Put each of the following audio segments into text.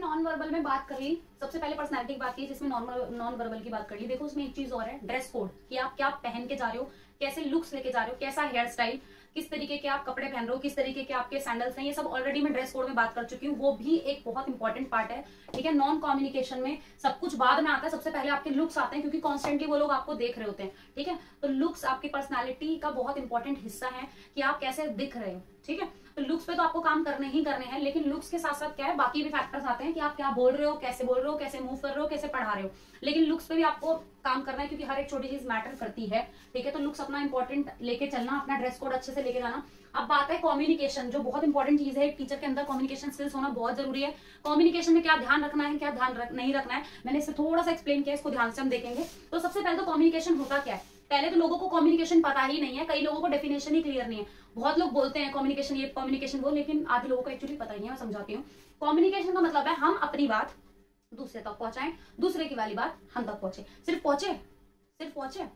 Non verbal में बात कर ली, सबसे पहले पर्सनैलिटी की बात की, जिसमें नॉन वर्बल की बात कर ली। देखो उसमें एक चीज और है, ड्रेस कोड, कि आप क्या पहन के जा रहे हो, कैसे लुक्स लेके जा रहे हो, कैसा हेयर स्टाइल, किस तरीके के आप कपड़े पहन रहे हो, किस तरीके के आपके सैंडल्स हैं, ये सब ऑलरेडी मैं ड्रेस कोड में बात कर चुकी हूँ, वो भी एक बहुत इंपॉर्टेंट पार्ट है। ठीक है, नॉन कम्युनिकेशन में सब कुछ बाद में आता है, सबसे पहले आपके लुक्स आते हैं, क्योंकि कॉन्स्टेंटली वो लोग आपको देख रहे होते हैं। ठीक है, तो लुक्स आपकी पर्सनैलिटी का बहुत इंपॉर्टेंट हिस्सा है कि आप कैसे दिख रहे हो। ठीक है, तो लुक्स पे तो आपको काम करने ही करने हैं, लेकिन लुक्स के साथ साथ क्या है, बाकी भी फैक्टर्स आते हैं कि आप क्या बोल रहे हो, कैसे बोल रहे हो, कैसे मूव कर रहे हो, कैसे पढ़ा रहे हो, लेकिन लुक्स पे भी आपको काम करना है, क्योंकि हर एक छोटी चीज मैटर करती है। ठीक है, तो लुक्स अपना इंपॉर्टेंट लेके चलना, अपना ड्रेस कोड अच्छे से लेके जाना। अब बात है कम्युनिकेशन, जो बहुत इंपॉर्टेंट चीज है एक टीचर के अंदर, कम्युनिकेशन स्किल्स होना बहुत जरूरी है। कम्युनिकेशन में क्या ध्यान रखना है, क्या ध्यान नहीं रखना है, मैंने इसे थोड़ा सा एक्सप्लेन किया, इसको ध्यान से हम देखेंगे। तो सबसे पहले तो कम्युनिकेशन होता क्या है, पहले तो लोगों को कम्युनिकेशन पता ही नहीं है, कई लोगों को डेफिनेशन ही क्लियर नहीं है। बहुत लोग बोलते हैं कम्युनिकेशन ये कम्युनिकेशन वो, लेकिन आधे लोगों को एक्चुअली पता ही नहीं है। मैं समझाती हूँ। कम्युनिकेशन का मतलब है हम अपनी बात दूसरे तक पहुंचाएं, दूसरे की वाली बात हम तक पहुंचे। सिर्फ पहुंचे,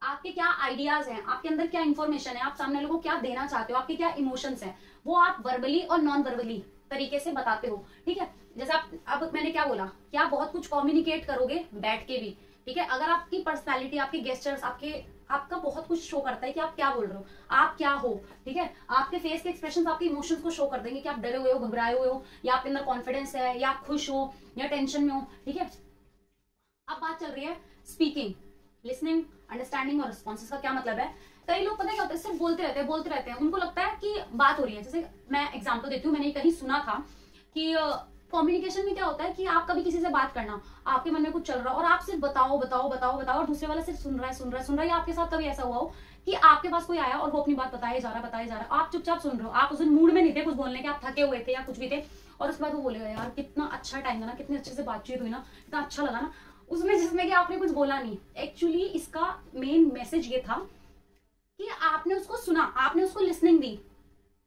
आपके क्या आइडियाज हैं, आपके अंदर क्या इंफॉर्मेशन है, आप सामने वाले को क्या देना चाहते हो, आपके क्या इमोशंस हैं, वो आप वर्बली और नॉन वर्बली तरीके से बताते हो। ठीक है, जैसे आप, अब मैंने क्या बोला कि आप बहुत कुछ कम्युनिकेट करोगे बैठ के भी। ठीक है, अगर आपकी पर्सनैलिटी, आपके गेस्चर्स, आपका बहुत कुछ शो करता है कि आप क्या बोल रहे हो, आप क्या हो। ठीक है, आपके फेस के एक्सप्रेशन आपके इमोशंस को शो कर देंगे कि आप डरे हुए हो, घबराए हुए हो, या आपके अंदर कॉन्फिडेंस है, या आप खुश हो, या टेंशन में हो। ठीक है, अब बात चल रही है स्पीकिंग, लिसनिंग, अंडरस्टैंडिंग और रिस्पॉन्सेस का क्या मतलब है। कई लोग पता है क्या होता है, सिर्फ बोलते रहते हैं, उनको लगता है कि बात हो रही है। जैसे मैं एग्जांपल देती हूँ, मैंने कहीं सुना था कि कम्युनिकेशन में क्या होता है कि आप कभी किसी से बात करना, आपके मन में कुछ चल रहा हो और आप सिर्फ बताओ, और दूसरे वाला सिर्फ सुन रहा है। या आपके साथ कभी ऐसा हुआ हो कि आपके पास कोई आया और वो अपनी बात बताया जा रहा है, आप चुपचाप सुन रहे हो, आप उस दिन मूड में नहीं थे कुछ बोलने के, आप थके हुए थे या कुछ भी थे, और उसके बाद वो बोलेगा यार कितना अच्छा टाइम था ना, कितने अच्छे से बातचीत हुई ना, इतना अच्छा लगा ना, उसमें जिसमें कि आपने कुछ बोला नहीं। एक्चुअली इसका मेन मैसेज ये था कि आपने उसको सुना, आपने उसको लिसनिंग दी।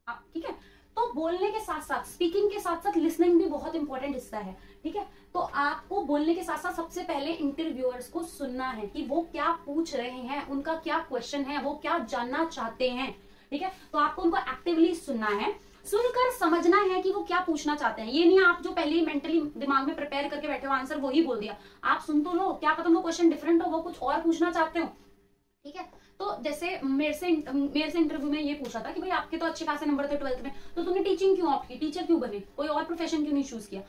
ठीक है, तो बोलने के साथ साथ, स्पीकिंग के साथ साथ लिसनिंग भी बहुत इंपॉर्टेंट हिस्सा है। ठीक है, तो आपको बोलने के साथ साथ सबसे पहले इंटरव्यूअर्स को सुनना है कि वो क्या पूछ रहे हैं, उनका क्या क्वेश्चन है, वो क्या जानना चाहते हैं। ठीक है, तो आपको उनको एक्टिवली सुनना है, सुनकर समझना है कि वो क्या पूछना चाहते हैं। ये नहीं आप जो पहले ही मेंटली दिमाग में प्रिपेयर करके बैठे हो, आंसर वही बोल दिया। आप सुन तो लो, क्या पता वो क्वेश्चन डिफरेंट हो, वो कुछ और पूछना चाहते हो। ठीक है, तो जैसे मेरे से इंटरव्यू में ये पूछा था कि भाई आपके तो अच्छे खासे नंबर थे 12th में, तो तुमने टीचिंग क्यों ऑप्ट की, टीचर क्यों बने, कोई और प्रोफेशन क्यों नहीं चूज किया।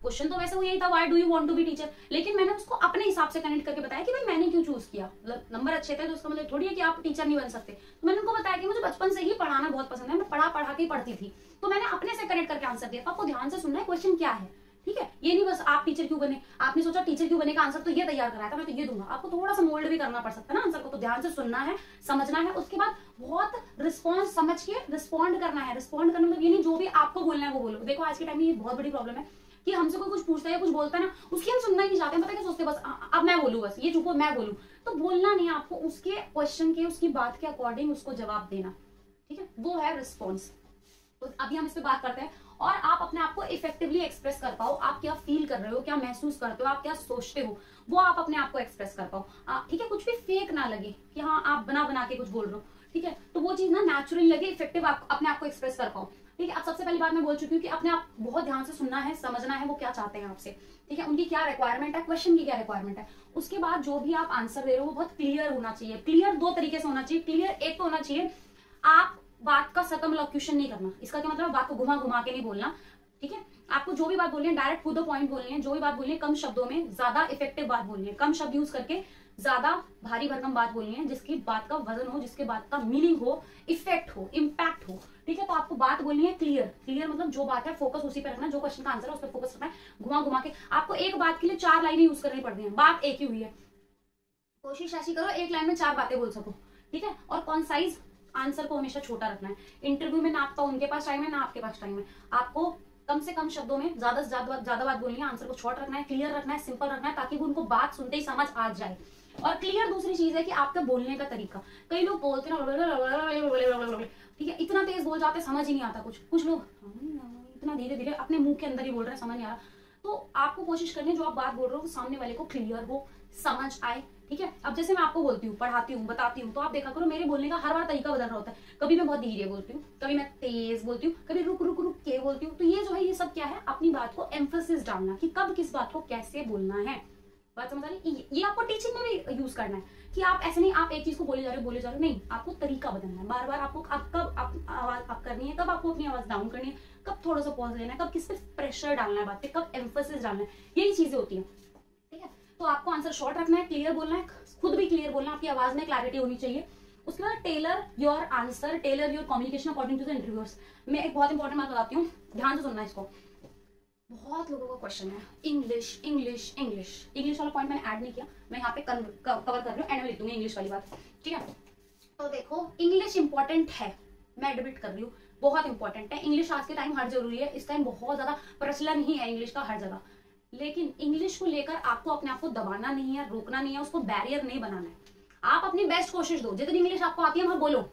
क्वेश्चन तो वैसे वो यही था, why do you want to be teacher, लेकिन मैंने उसको अपने हिसाब से कनेक्ट करके बताया कि भाई मैंने क्यों चूज किया। मतलब नंबर अच्छे थे तो उसका मतलब थोड़ी है कि आप टीचर नहीं बन सकते। तो मैंने उनको बताया कि मुझे बचपन से ही पढ़ाना बहुत पसंद है, मैं पढ़ा के पढ़ती थी, तो मैंने अपने से कनेक्ट करके आंसर दिया। तो आपको ध्यान से सुनना है क्वेश्चन क्या है। ठीक है, ये नहीं बस आप टीचर क्यों बने, आपने सोचा टीचर क्यों बने का आंसर तो ये तैयार कराया था, मैं तो ये दूंगा। आपको थोड़ा सा मोल्ड भी करना पड़ सकता है ना आंसर को, तो ध्यान से सुनना है, समझना है, उसके बाद बहुत रिस्पॉन्स समझ के रिस्पॉन्ड करना है। रिस्पॉन्ड करने में ये नहीं जो भी आपको बोलना है वो बोलो। देखो आज के टाइम में ये बहुत बड़ी प्रॉब्लम है कि हमसे कोई कुछ पूछता है या कुछ बोलता है ना, उसकी हम सुनना ही नहीं चाहते हैं। पता है क्या सोचते हैं, बस अब मैं बोलूँ, बस ये चुप हो मैं बोलूँ। तो बोलना नहीं, आपको उसके क्वेश्चन के, उसकी बात के अकॉर्डिंग उसको जवाब देना। ठीक है, वो है रिस्पॉन्स। तो अभी हम इस पे बात करते हैं, और आप अपने आप को इफेक्टिवली एक्सप्रेस कर पाओ, आप क्या फील कर रहे हो, क्या महसूस करते हो, आप क्या सोचते हो, वो आप अपने आप को एक्सप्रेस कर पाओ। ठीक है, कुछ भी फेक ना लगे कि हाँ आप बना के कुछ बोल रहे हो। ठीक है, तो वो चीज ना नेचुरली लगे, इफेक्टिव आप अपने आप को एक्सप्रेस कर पाओ। ठीक है, अब सबसे पहली बात मैं बोल चुकी हूँ कि अपने आप बहुत ध्यान से सुनना है, समझना है वो क्या चाहते हैं आपसे। ठीक है, उनकी क्या रिक्वायरमेंट है, क्वेश्चन की क्या रिक्वायरमेंट है। उसके बाद जो भी आप आंसर दे रहे हो वो बहुत क्लियर होना चाहिए। क्लियर दो तरीके से होना चाहिए। क्लियर एक तो होना चाहिए, आप बात का सर्कमलोक्यूशन नहीं करना। इसका क्या मतलब, बात को घुमा घुमा के नहीं बोलना। ठीक है, आपको जो भी बात बोलनी है डायरेक्ट टू द पॉइंट बोलनी है। जो भी बात बोलनी है कम शब्दों में ज्यादा इफेक्टिव बात बोलनी है, कम शब्द यूज करके ज्यादा भारी भरकम बात बोलनी है, जिसकी बात का वजन हो, जिसके बात का मीनिंग हो, इफेक्ट हो, इम्पैक्ट हो। ठीक है, तो आपको बात बोलनी है क्लियर मतलब जो बात है फोकस उसी पे रखना, जो क्वेश्चन का आंसर है उस पर फोकस रखना है। घुमा घुमा के आपको एक बात के लिए 4 लाइनें यूज करनी पड़ती है, बात एक ही हुई है, कोशिश ऐसी करो एक लाइन में 4 बातें बोल सको। ठीक है, और कॉन्साइज आंसर को हमेशा छोटा रखना है। इंटरव्यू में ना आपका उनके पास टाइम है ना आपके पास टाइम है, आपको कम से कम शब्दों में ज्यादा से ज्यादा बात बोलनी है, आंसर को शॉर्ट रखना है, क्लियर रखना है, सिंपल रखना है, ताकि वो उनको बात सुनते ही समझ आ जाए। और क्लियर दूसरी चीज है कि आपका बोलने का तरीका, कई लोग बोलते हैं ठीक है, इतना तेज बोल जाते समझ ही नहीं आता कुछ लोग इतना धीरे धीरे अपने मुंह के अंदर ही बोल रहे हैं, समझ नहीं आ रहा। तो आपको कोशिश करनी है जो आप बात बोल रहे हो सामने वाले को क्लियर हो, समझ आए, ठीक है। अब जैसे मैं आपको बोलती हूँ, पढ़ाती हूँ, बताती हूँ, तो आप देखा करो मेरे बोलने का हर बार तरीका बदल रहा होता है। कभी मैं बहुत धीरे बोलती हूँ, कभी मैं तेज बोलती हूँ, कभी रुक रुक रुक के बोलती हूँ। तो ये जो है ये सब क्या है, अपनी बात को एम्फोसिस डालना कि कब किस बात को कैसे बोलना है। बात समझ आ रही? ये आपको टीचिंग में भी यूज करना है कि आप ऐसे नहीं आप एक चीज को बोले जा रहे हो, नहीं, आपको तरीका बदलना है। बार बार आपको कब आवाज अप करनी है, कब आपको अपनी आवाज डाउन करनी है, कब थोड़ा सा पॉज लेना है, कब किस पे प्रेशर डालना है बात पे, कब एम्फोसिस डालना है, यही चीजें होती है। ठीक है, तो आपको आंसर शॉर्ट रखना है, क्लियर बोलना है, खुद भी क्लियर बोलना है, आपकी आवाज में क्लैरिटी होनी चाहिए। उसके बाद tailor your answer, tailor your communication according to the interviewers. मैं एक बहुत इंपॉर्टेंट बात बताती हूँ, ध्यान से सुनना इसको। बहुत लोगों का क्वेश्चन है इंग्लिश इंग्लिश इंग्लिश, इंग्लिश वाला पॉइंट मैंने ऐड नहीं किया, मैं यहाँ पे कवर कर रही हूँ, एंड में लिख दूंगी इंग्लिश वाली बात। ठीक है, तो देखो इंग्लिश इंपॉर्टेंट है, मैं एडमिट कर रही हूँ, बहुत इंपॉर्टेंट है। इंग्लिश आज के टाइम हर जरूरी है, इस टाइम बहुत ज्यादा प्रचलन ही है इंग्लिश का हर जगह। लेकिन इंग्लिश को लेकर आपको अपने आप को दबाना नहीं है, रोकना नहीं है, उसको बैरियर नहीं बनाना है। आप अपनी बेस्ट कोशिश दो, जितनी इंग्लिश आपको आती है वहां बोलो।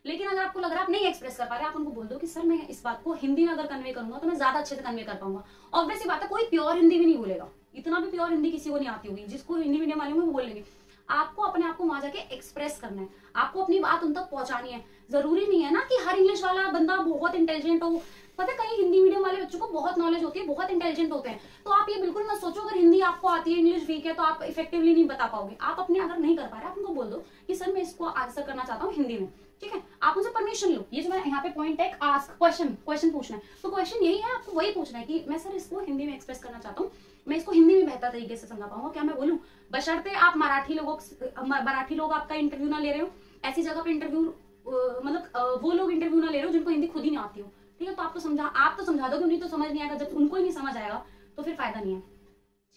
लेकिन अगर आपको लग रहा है आप नहीं एक्सप्रेस कर पा रहे, आप उनको बोल दो कि सर मैं इस बात को हिंदी में अगर कन्वे करूंगा तो मैं ज्यादा अच्छे से कन्वे कर पाऊंगा। ऑब्वियस बात है, कोई प्योर हिंदी भी नहीं बोलेगा, इतना भी प्योर हिंदी किसी को नहीं आती होगी, जिसको हिंदी मीडियम वाले वो बोल लेंगे। आपको अपने आप को वहां जाके एक्सप्रेस करना है, आपको अपनी बात उन तक पहुंचानी है। जरूरी नहीं है ना कि हर इंग्लिश वाला बंदा बहुत इंटेलिजेंट हो, पता है कई हिंदी मीडियम वाले बच्चों को बहुत नॉलेज होती है, बहुत इंटेलिजेंट होते हैं। तो आप ये बिल्कुल मत सोचो अगर हिंदी आपको आती है, इंग्लिश वीक है तो आप इफेक्टिवली नहीं बता पाओगे। आप अपने अगर नहीं कर पा रहे आप उनको बोल दो कि सर मैं इसको आंसर करना चाहता हूँ हिंदी में। ठीक है, आप उनसे परमिशन लो। ये जो मैं यहाँ पे पॉइंट है, आस्क क्वेश्चन पूछना है, तो क्वेश्चन यही है, आपको वही पूछना है कि मैं सर इसको हिंदी में एक्सप्रेस करना चाहता हूँ, मैं इसको हिंदी में बेहतर तरीके से समझा पाऊंगा, क्या मैं बोलूं? बशर्ते आप मराठी लोग आपका इंटरव्यू ना ले रहे हो, ऐसी जगह पे इंटरव्यू मतलब वो लोग इंटरव्यू ना ले रहे हो जिनको हिंदी खुद ही नहीं आती हो। ठीक है, तो आप तो समझा दोगे, उन्हें तो समझ नहीं आएगा। जब उनको ही नहीं समझ आएगा तो फिर फायदा नहीं है।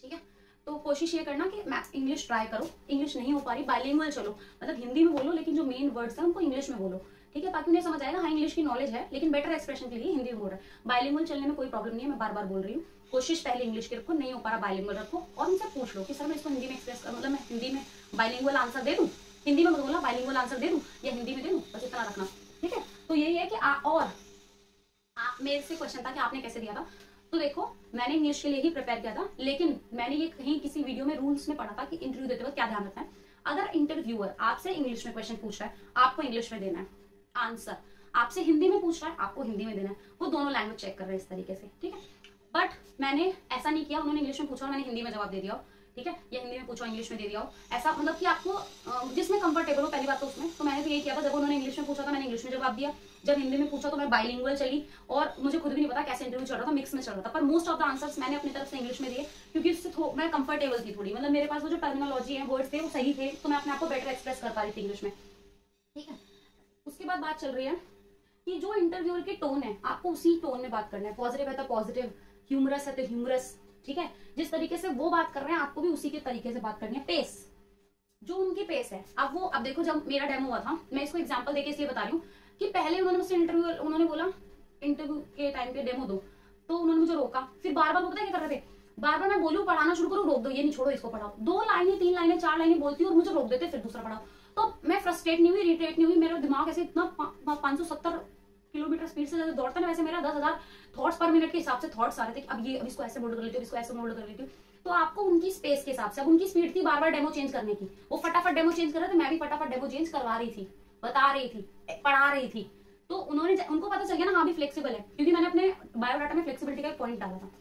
ठीक है, तो कोशिश ये करना कि मैक्स इंग्लिश ट्राई करो। इंग्लिश नहीं हो पा रही, बाइलिंगुअल चलो, मतलब हिंदी में बोलो लेकिन जो मेन वर्ड्स हैं उनको इंग्लिश में बोलो। ठीक है, ताकि उन्हें समझ आएगा हाँ इंग्लिश की नॉलेज है लेकिन बेटर एक्सप्रेशन के लिए हिंदी में बोल रहा है। बाइलिंगुअल चलने में कोई प्रॉब्लम नहीं है, मैं बार बार बोल रही हूँ। कोशिश पहले इंग्लिश की रखो, नहीं हो पा रहा बाइलिंगुअल रखो, और उनसे पूछ लो कि सर मैं इसको हिंदी में एक्सप्रेस मतलब मैं हिंदी में बाइलिंगुअल आंसर दे दूं, हिंदी में मत बोलना बाइलिंगुअल आंसर दे दूं या हिंदी में दे दूं, बस इतना रखना। ठीक है, तो यही है कि और आप मेरे से क्वेश्चन था कि आपने कैसे दिया था, तो देखो मैंने इंग्लिश के लिए ही प्रिपेयर किया था, लेकिन मैंने ये कहीं किसी वीडियो में रूल्स में पढ़ा था कि इंटरव्यू देते वक्त क्या ध्यान रखना है। अगर इंटरव्यूअर आपसे इंग्लिश में क्वेश्चन पूछ रहा है, आपको इंग्लिश में देना है आंसर, आपसे हिंदी में पूछ रहा है, आपको हिंदी में देना है। वो दोनों लैंग्वेज चेक कर रहे हैं इस तरीके से। ठीक है, बट मैंने ऐसा नहीं किया, उन्होंने इंग्लिश में पूछा और मैंने हिंदी में जवाब दे दिया। ठीक है, या हिंदी में पूछा इंग्लिश में दे दिया हो, ऐसा मतलब कि आपको जिसमें कंफर्टेबल हो पहली बात तो उसमें। तो मैंने तो यही किया था, जब उन्होंने इंग्लिश में पूछा था मैंने इंग्लिश में जवाब दिया, जब हिंदी में पूछा तो मैं बाइलिंगुअल चली, और मुझे खुद भी नहीं पता कैसे इंटरव्यू चल रहा था, मिक्स में चल रहा था, पर मोस्ट ऑफ द आंसर्स मैंने अपनी तरफ से इंग्लिश में दिए क्योंकि उससे मैं कंफर्टेबल थी थोड़ी, मतलब मेरे पास वो जो टर्मिनोलॉजी है वर्ड्स थे वो सही थे, तो मैं अपने आप को बेटर एक्सप्रेस कर पा रही थी इंग्लिश में। ठीक है, उसके बाद बात चल रही है कि जो इंटरव्यूअर की टोन है आपको उसी टोन में बात करना है। पॉजिटिव है तो पॉजिटिव, ह्यूमरस है तो ह्यूमरस। ठीक है, जिस तरीके से वो बात कर रहे हैं आपको भी उसी के तरीके से बात करनी है। पेस जो उनकी पेस है, अब देखो जब मेरा डेमो हुआ था, मैं इसको एग्जांपल देके इसलिए बता रही हूँ कि पहले उन्होंने मुझसे उन्होंने बोला इंटरव्यू के टाइम पे डेमो दो, तो उन्होंने मुझे रोका, फिर बार बार पता क्या कर रहे थे, बार बार मैं बोलूँ पढ़ाना शुरू करूँ, रोक दो, ये नहीं छोड़ो इसको पढ़ाओ, 2 लाइनें 3 लाइनें 4 लाइनें बोलती हूँ और मुझे रोक देते फिर दूसरा पढ़ाओ। तो मैं फ्रस्ट्रेट नहीं हुई, इरिटेट नहीं हुई, मेरा दिमाग ऐसे इतना 570 किलोमीटर स्पीड से जैसे दौड़ता है वैसे मेरा 10,000 थॉट्स पर मिनट के हिसाब से थॉट्स आ रहे थे कि अब इसको ऐसे मोल्ड कर लेती हूँ, इसको ऐसे मोल्ड कर लेती हूँ। तो आपको उनकी स्पेस के हिसाब से, अब उनकी स्पीड थी बार बार डेमो चेंज करने की, वो फटाफट डेमो चेंज कर रहे थे, मैं भी फटाफट डेमो चेंज करवा रही थी, बता रही थी, पढ़ा रही थी। तो उनको पता चल गया ना हाँ भी फ्लेक्सिबल है, क्योंकि मैंने अपने बायोडाटा में फ्लेक्सिबिलिटी का एक पॉइंट डाला था।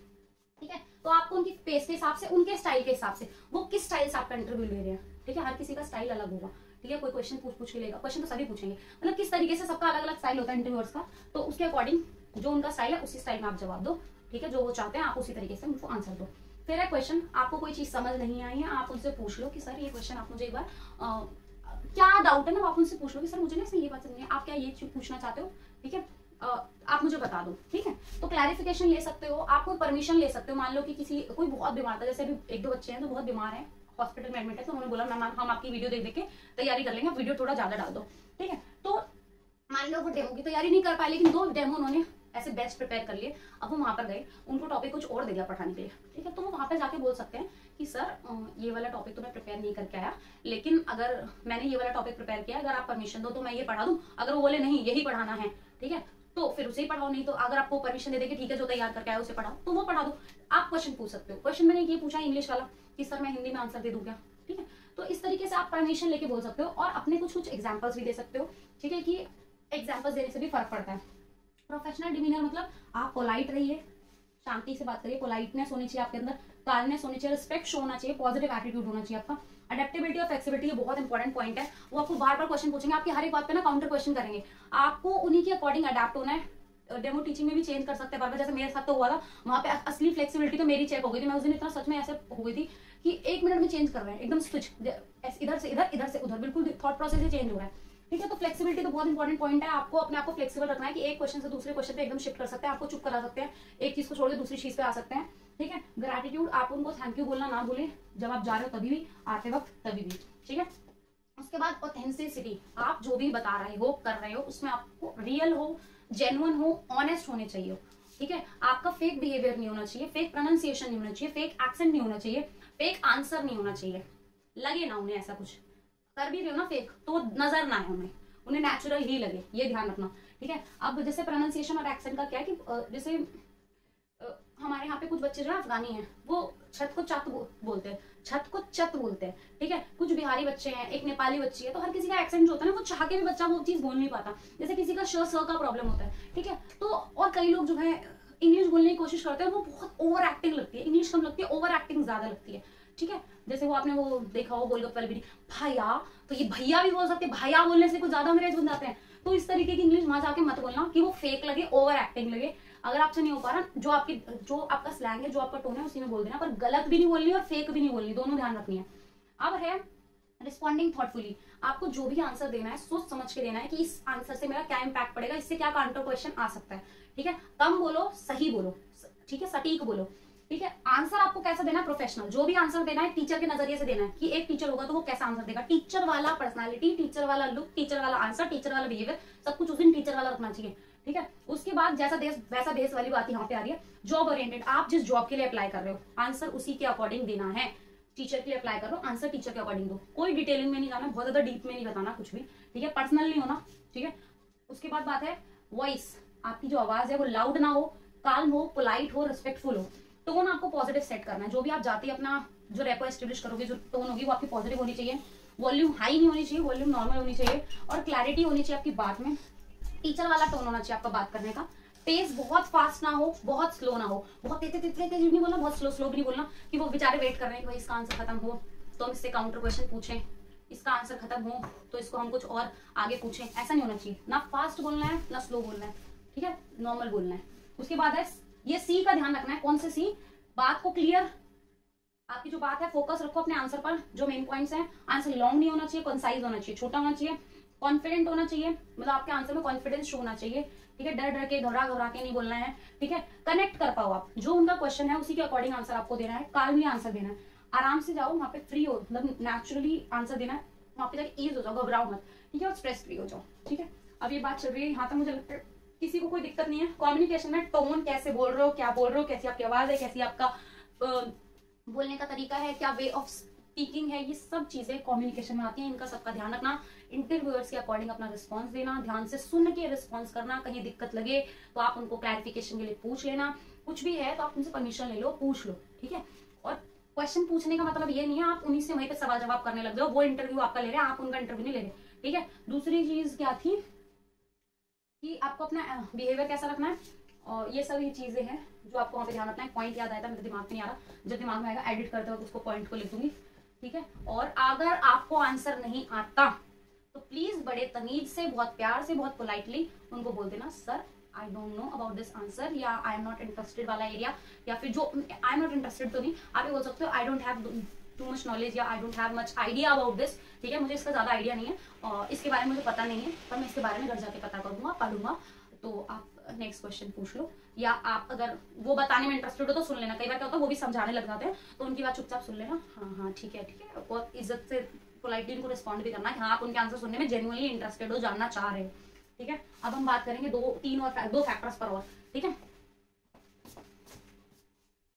ठीक है, तो आपको उनकी पेस के हिसाब से, उनके स्टाइल के हिसाब से, वो किस स्टाइल से आपका इंटरव्यू ले रहे हैं। ठीक है, हर किसी का स्टाइल अलग होगा। ठीक है, कोई क्वेश्चन पूछ के लेगा, क्वेश्चन तो सभी पूछेंगे, मतलब किस तरीके से सबका अलग अलग स्टाइल होता है इंटरव्यूअर्स का, तो उसके अकॉर्डिंग जो उनका स्टाइल है उसी स्टाइल में आप जवाब दो। ठीक है, जो वो चाहते हैं आप उसी तरीके से उनको आंसर दो। फिर है क्वेश्चन, आपको कोई चीज समझ नहीं आई है आप उनसे पूछ लो कि सर ये क्वेश्चन आप मुझे एक बार क्या डाउट है ना, आप उनसे पूछ लो कि सर मुझे ना इसमें ये बात समझ नहीं है, आप क्या ये पूछना चाहते हो। ठीक है, आप मुझे बता दो। ठीक है, तो क्लैरिफिकेशन ले सकते हो, आप कोई परमिशन ले सकते हो। मान लो कि कोई बहुत बीमार था, जैसे अभी 1-2 बच्चे हैं तो बहुत बीमार है, हॉस्पिटल में एडमिट है, तो उन्होंने बोला मैम हम आपकी वीडियो देख के तैयारी कर लेंगे, वीडियो थोड़ा ज्यादा डाल दो। ठीक है, तो मान लो वो डेमो की तैयारी नहीं कर पाए, लेकिन 2 डेमो उन्होंने ऐसे बेस्ट प्रिपेयर कर लिए, अब वो वहां पर गए, उनको टॉपिक कुछ और दे दिया पढ़ाने के लिए। ठीक है, तो वो वहां पर जाके बोल सकते हैं कि सर ये वाला टॉपिक तो मैं प्रिपेयर नहीं करके आया, लेकिन अगर मैंने ये वाला टॉपिक प्रिपेयर किया, अगर आप परमिशन दो तो मैं ये पढ़ा दूं। अगर वो बोले नहीं यही पढ़ाना है, ठीक है, तो फिर उसे ही पढ़ाओ, नहीं तो अगर आपको परमिशन दे देंगे ठीक है जो तैयार करके आया उसे पढ़ाओ, तो वो पढ़ा दो। आप क्वेश्चन पूछ सकते हो। क्वेश्चन मैंने ये पूछा इंग्लिश वाला कि सर मैं हिंदी में आंसर दे दूं क्या। ठीक है, तो इस तरीके से आप परमिशन लेके बोल सकते हो और अपने कुछ एग्जाम्पल्स भी दे सकते हो, ठीक है, कि एग्जाम्पल्स देने से भी फर्क पड़ता है। प्रोफेशनल डिमीनर मतलब आप पोलाइट रहिए, शांति से बात करिए, पोलाइटनेस होनी चाहिए आपके अंदर, काल्मनेस होनी चाहिए, रिस्पेक्ट शो होना चाहिए, पॉजिटिव एटीट्यूड होना चाहिए आपका। अडेप्टेबिलिटी और फ्लेक्सिबिलिटी ये बहुत इंपॉर्टेंट पॉइंट है, वो आपको बार बार क्वेश्चन पूछेंगे, आपकी हर एक बात पे ना काउंटर क्वेश्चन करेंगे, आपको उन्हीं के अकॉर्डिंग अडेप्ट होना है। डेमो टीचिंग में भी चेंज कर सकते हैं बार-बार, जैसे मेरे साथ तो हुआ था, वहां पे असली फ्लेक्सिबिलिटी तो मेरी चेक हो गई थी। मैं उस दिन इतना सच में ऐसे हो गई थी कि 1 मिनट में चेंज कर रहे हैं, एकदम स्विच, इधर से इधर, इधर से उधर, बिल्कुल थॉट प्रोसेस ही चेंज हो रहा है, ठीक है। तो फ्लेक्सिबिलिटी तो बहुत इंपॉर्टेंट पॉइंट है, आपको अपने आप को फ्लेक्सिबल रखना है कि एक क्वेश्चन से दूसरे क्वेश्चन पे एकदम शिफ्ट कर सकते हैं, आपको चुप करा सकते हैं, एक चीज को छोड़ के दूसरी चीज पे आ सकते हैं, ठीक है। ग्रेटिट्यूड, आप उनको थैंक यू बोलना ना भूलें, जब आप जा रहे हो तभी भी, आते वक्त तभी भी, ठीक है। उसके बाद ऑथेंटिसिटी, आप जो भी बता रहे हो, कर रहे हो, उसमें आपको रियल हो, जेन्युइन हो, ऑनेस्ट होने चाहिए, ठीक है। आपका फेक बिहेवियर नहीं होना चाहिए, फेक प्रोनाउंसिएशन नहीं होना चाहिए, फेक एक्सेंट नहीं होना चाहिए, फेक आंसर नहीं होना चाहिए, लगे ना उन्हें ऐसा कुछ कर भी रहे हो ना फेक, तो नजर ना आए उन्हें नेचुरल ही लगे, ये ध्यान रखना, ठीक है। अब जैसे प्रोनाउंसिएशन और एक्सेंट का क्या है कि जैसे हमारे यहाँ पे कुछ बच्चे जो है अफगानी हैं, वो छत को चत बोलते हैं, छत को चत बोलते हैं, ठीक है। कुछ बिहारी बच्चे हैं, एक नेपाली बच्ची है, तो हर किसी का एक्सेंट जो होता है ना, वो चाह के भी बच्चा वो चीज बोल नहीं पाता, जैसे किसी का श स का प्रॉब्लम होता है, ठीक है। तो और कई लोग जो है इंग्लिश बोलने की कोशिश करते हैं, वो बहुत ओवर एक्टिंग लगती है, इंग्लिश कम लगती है, ओवर एक्टिंग ज्यादा लगती है, ठीक है। जैसे वो आपने वो देखा हो गोलगप्पे वाली वीडियो, भैया, तो ये भैया भी बोल सकते हैं, भैया बोलने से कुछ ज्यादा अंग्रेज बन जाते हैं। तो इस तरीके की इंग्लिश वहां जाके मत बोलना कि वो फेक लगे, ओवर एक्टिंग लगे। अगर आपसे नहीं हो पा रहा, जो आपका स्लैंग है, जो आपका टोन है, उसी में बोल देना, पर गलत भी नहीं बोलनी और फेक भी नहीं बोलनी, दोनों ध्यान रखनी है। अब है रिस्पॉन्डिंग थॉटफुली, आपको जो भी आंसर देना है सोच समझ के देना है कि इस आंसर से मेरा क्या इंपैक्ट पड़ेगा, इससे क्या काउंटर क्वेश्चन आ सकता है, ठीक है। कम बोलो, सही बोलो, ठीक है, सटीक बोलो, ठीक है। आंसर आपको कैसा देना है, प्रोफेशनल, जो भी आंसर देना है टीचर के नजरिए से देना है, कि एक टीचर होगा तो वो कैसा आंसर देगा, टीचर वाला पर्सनालिटी, टीचर वाला लुक, टीचर वाला आंसर, टीचर वाला बिहेवियर, सब कुछ उस दिन टीचर वाला रखना चाहिए, ठीक है। उसके बाद जैसा देश वैसा देश वाली बात यहाँ पे आ रही है, जॉब ओरिएंटेड, आप जिस जॉब के लिए अप्लाई कर रहे हो, आंसर उसी के अकॉर्डिंग देना है। टीचर के लिए अप्लाई कर रहे हो, आंसर टीचर के अकॉर्डिंग दो, कोई डिटेलिंग में नहीं जाना, बहुत ज्यादा डीप में नहीं बताना कुछ भी, ठीक है, पर्सनल नहीं होना, ठीक है। उसके बाद बात है वॉइस, आपकी जो आवाज है वो लाउड ना हो, काल्म हो, पोलाइट हो, रिस्पेक्टफुल हो। टोन आपको पॉजिटिव सेट करना है, जो भी आप जाते हैं अपना जो रेपो एस्टेब्लिश करोगे, जो टोन होगी वो आपकी पॉजिटिव होनी चाहिए, वॉल्यूम हाई नहीं होनी चाहिए, वॉल्यूम नॉर्मल होनी चाहिए, और क्लैरिटी होनी चाहिए आपकी बात में, टीचर वाला टोन होना चाहिए आपका बात करने का। पेस बहुत फास्ट ना हो, बहुत स्लो ना हो, बहुत तेज नहीं बोलना, बहुत स्लो भी नहीं बोलना कि वो बेचारे वेट कर रहे हैं कि भाई इसका आंसर खत्म हो तो हम इससे काउंटर क्वेश्चन पूछें, इसका आंसर खत्म हो तो इसको हम कुछ और आगे पूछें, ऐसा नहीं होना चाहिए, ना फास्ट बोलना है ना स्लो बोलना है, ठीक है, नॉर्मल बोलना है। उसके बाद है ये सी का ध्यान रखना है, कौन से सी, बात को क्लियर, आपकी जो बात है फोकस रखो अपने आंसर पर, जो मेन पॉइंट्स हैं, आंसर लॉन्ग नहीं होना चाहिए, कंसाइज होना चाहिए, छोटा होना चाहिए, कॉन्फिडेंट होना चाहिए, मतलब आपके आंसर में कॉन्फिडेंस शो होना चाहिए, ठीक है, डर डर के घबरा के नहीं बोलना है, ठीक है। कनेक्ट कर पाओ आप, जो उनका क्वेश्चन है उसी के अकॉर्डिंग आंसर आपको देना है, काल्मली आंसर देना है, आराम से जाओ वहां पे, फ्री हो, मतलब नेचुरली आंसर देना है, वहां पे जाके ईज हो जाओ, घबराओ मत, ठीक है, और स्ट्रेस फ्री हो जाओ, ठीक है। अब ये बात चल रही है यहाँ तक, मुझे लगता है किसी को कोई दिक्कत नहीं है। कम्युनिकेशन में टोन, कैसे बोल रहे हो, क्या बोल रहे हो, कैसी आपकी आवाज है, कैसी आपका बोलने का तरीका है, क्या वे ऑफ स्पीकिंग है, ये सब चीजें कम्युनिकेशन में आती हैं, इनका सबका ध्यान रखना। इंटरव्यूअर्स के अकॉर्डिंग अपना रिस्पांस देना, ध्यान से सुन के रिस्पांस करना, कहीं दिक्कत लगे तो आप उनको क्लैरिफिकेशन के लिए पूछ लेना, कुछ भी है तो आप उनसे परमिशन ले लो, पूछ लो, ठीक है। और क्वेश्चन पूछने का मतलब ये नहीं है आप उन्हीं से वहीं पे सवाल जवाब करने लग जाओ, वो इंटरव्यू आपका ले रहे हैं, आप उनका इंटरव्यू नहीं ले रहे, ठीक है। दूसरी चीज क्या थी कि आपको अपना बिहेवियर कैसा रखना है, और ये सभी चीजें हैं जो आपको वहां पे ध्यान रखना है। पॉइंट याद आया था, मेरे दिमाग में नहीं आ रहा, जब दिमाग में आएगा एडिट करते वक्त उसको पॉइंट को लिख दूंगी, ठीक है। और अगर आपको आंसर नहीं आता तो प्लीज बड़े तमीज से, बहुत प्यार से, बहुत पोलाइटली उनको बोल देना, sir I don't know about this answer, या आई एम नॉट इंटरेस्टेड वाला एरिया, या फिर जो आई एम नॉट इंटरेस्टेड तो नहीं, आप ये बोल सकते हो I don't have too much knowledge, या I don't have much idea about this, ठीक है, मुझे इसका ज्यादा आइडिया नहीं है और इसके बारे में मुझे पता नहीं है, पर मैं इसके बारे में घर जाके पता करूंगा, पढ़ूंगा, तो आप नेक्स्ट क्वेश्चन पूछ लो। या आप अगर वो बताने में इंटरेस्टेड हो तो सुन लेना, कई बार क्या होता है वो भी समझाने लग जाते हैं, तो उनकी बात चुपचाप सुन लेना, हाँ ठीक है, और इज्जत से पोलाइटली उनको रिस्पॉन्ड भी करना है, हाँ आप उनके आंसर सुनने में जेन्युइनली इंटरेस्टेड हो, जानना चाह रहे हो, ठीक है। अब हम बात करेंगे दो फैक्टर्स पर और, ठीक है।